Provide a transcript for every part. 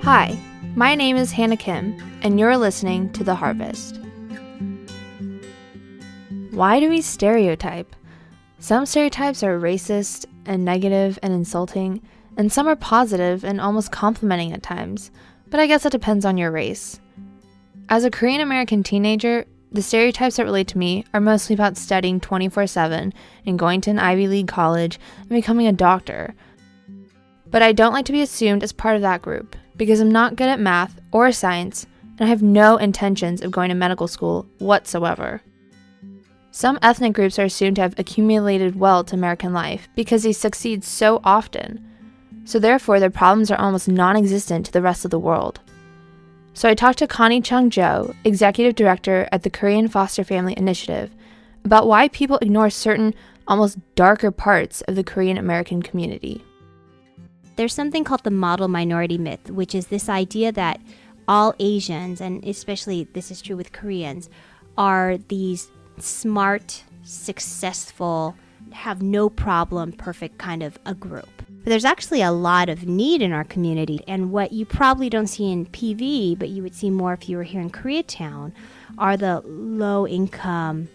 Hi, my name is Hannah Kim, and you're listening to The Harvest. Why do we stereotype? Some stereotypes are racist and negative and insulting, and some are positive and almost complimenting at times, but I guess that depends on your race. As a Korean American teenager, the stereotypes that relate to me are mostly about studying 24/7 and going to an Ivy League college and becoming a doctor. But I don't like to be assumed as part of that group because I'm not good at math or science and I have no intentions of going to medical school whatsoever. Some ethnic groups are assumed to have accumulated wealth to American life because they succeed so often, so therefore their problems are almost non-existent to the rest of the world. So I talked to Connie Chung-jo, Executive Director at the Korean Foster Family Initiative, about why people ignore certain, almost darker parts of the Korean American community. There's something called the model minority myth, which is this idea that all Asians, and especially this is true with Koreans, are these smart, successful, have no problem, perfect kind of a group. But there's actually a lot of need in our community, and what you probably don't see in PV, but you would see more if you were here in Koreatown, are the low-income,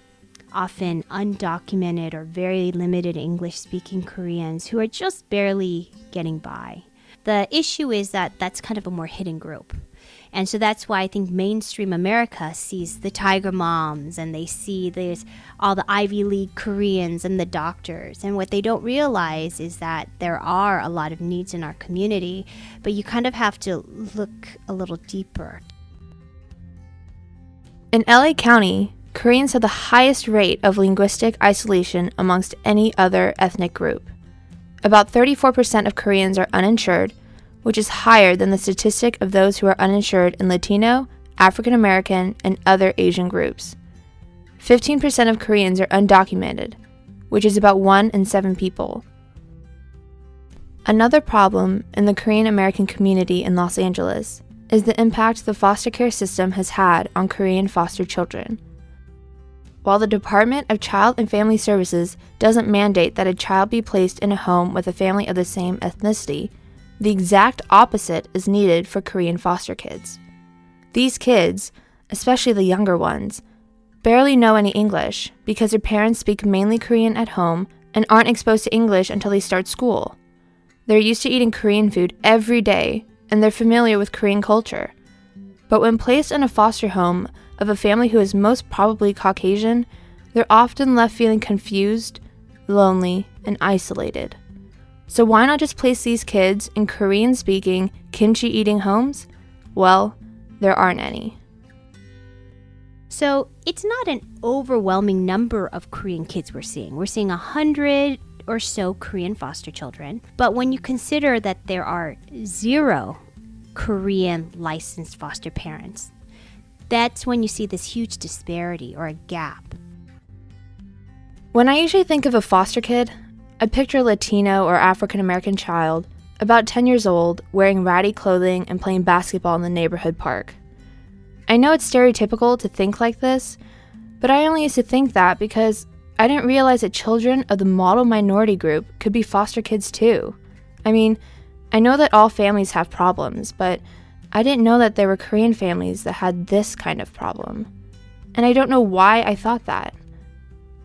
often undocumented or very limited English-speaking Koreans who are just barely getting by. The issue is that that's kind of a more hidden group. And so that's why I think mainstream America sees the Tiger Moms and they see there's all the Ivy League Koreans and the doctors. And what they don't realize is that there are a lot of needs in our community, but you kind of have to look a little deeper. In LA County, Koreans have the highest rate of linguistic isolation amongst any other ethnic group. About 34% of Koreans are uninsured, which is higher than the statistic of those who are uninsured in Latino, African American, and other Asian groups. 15% of Koreans are undocumented, which is about 1 in 7 people. Another problem in the Korean American community in Los Angeles is the impact the foster care system has had on Korean foster children. While the Department of Child and Family Services doesn't mandate that a child be placed in a home with a family of the same ethnicity, the exact opposite is needed for Korean foster kids. These kids, especially the younger ones, barely know any English because their parents speak mainly Korean at home and aren't exposed to English until they start school. They're used to eating Korean food every day, and they're familiar with Korean culture. But when placed in a foster home of a family who is most probably Caucasian, they're often left feeling confused, lonely, and isolated. So why not just place these kids in Korean-speaking, kimchi-eating homes? Well, there aren't any. So it's not an overwhelming number of Korean kids we're seeing. We're seeing 100 or so Korean foster children. But when you consider that there are 0 Korean licensed foster parents, that's when you see this huge disparity or a gap. When I usually think of a foster kid, I picture a Latino or African American child, about 10 years old, wearing ratty clothing and playing basketball in the neighborhood park. I know it's stereotypical to think like this, but I only used to think that because I didn't realize that children of the model minority group could be foster kids too. I mean, I know that all families have problems, but I didn't know that there were Korean families that had this kind of problem. And I don't know why I thought that.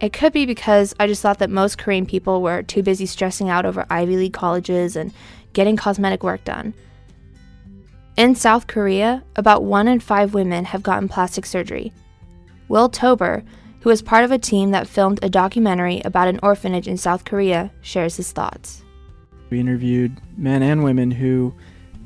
It could be because I just thought that most Korean people were too busy stressing out over Ivy League colleges and getting cosmetic work done. In South Korea, about 1 in 5 women have gotten plastic surgery. Will Tober, who was part of a team that filmed a documentary about an orphanage in South Korea, shares his thoughts. We interviewed men and women who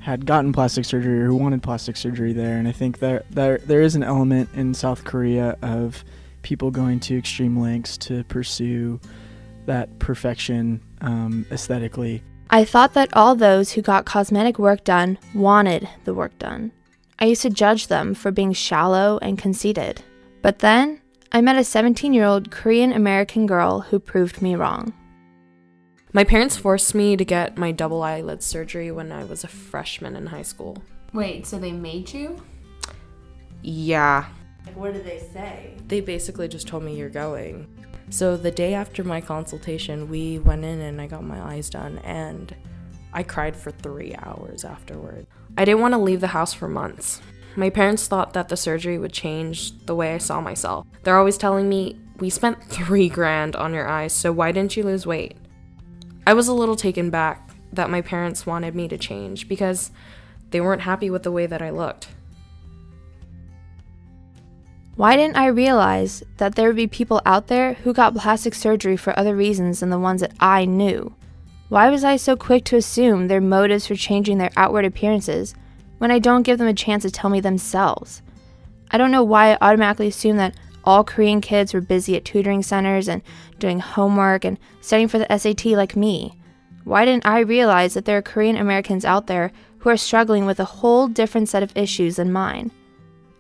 had gotten plastic surgery or who wanted plastic surgery there, and I think there is an element in South Korea of people going to extreme lengths to pursue that perfection aesthetically. I thought that all those who got cosmetic work done wanted the work done. I used to judge them for being shallow and conceited. But then, I met a 17-year-old Korean American girl who proved me wrong. My parents forced me to get my double eyelid surgery when I was a freshman in high school. Wait, so they made you? Yeah. What did they say? They basically just told me you're going. So the day after my consultation, we went in and I got my eyes done, and I cried for 3 hours afterward. I didn't want to leave the house for months. My parents thought that the surgery would change the way I saw myself. They're always telling me, "We spent $3,000 on your eyes, so why didn't you lose weight?" I was a little taken back that my parents wanted me to change because they weren't happy with the way that I looked. Why didn't I realize that there would be people out there who got plastic surgery for other reasons than the ones that I knew? Why was I so quick to assume their motives for changing their outward appearances when I don't give them a chance to tell me themselves? I don't know why I automatically assumed that all Korean kids were busy at tutoring centers and doing homework and studying for the SAT like me. Why didn't I realize that there are Korean Americans out there who are struggling with a whole different set of issues than mine?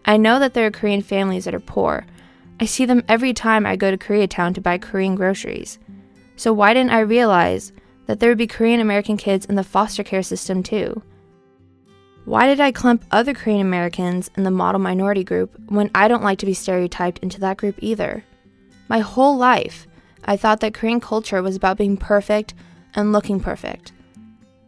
I know that there are Korean families that are poor. I see them every time I go to Koreatown to buy Korean groceries. So why didn't I realize that there would be Korean American kids in the foster care system too? Why did I clump other Korean Americans in the model minority group when I don't like to be stereotyped into that group either? My whole life, I thought that Korean culture was about being perfect and looking perfect.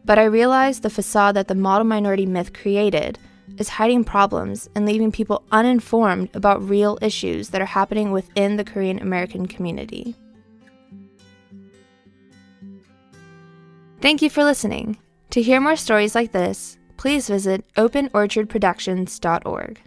But I realized the facade that the model minority myth created is hiding problems and leaving people uninformed about real issues that are happening within the Korean American community. Thank you for listening. To hear more stories like this, please visit openorchardproductions.org.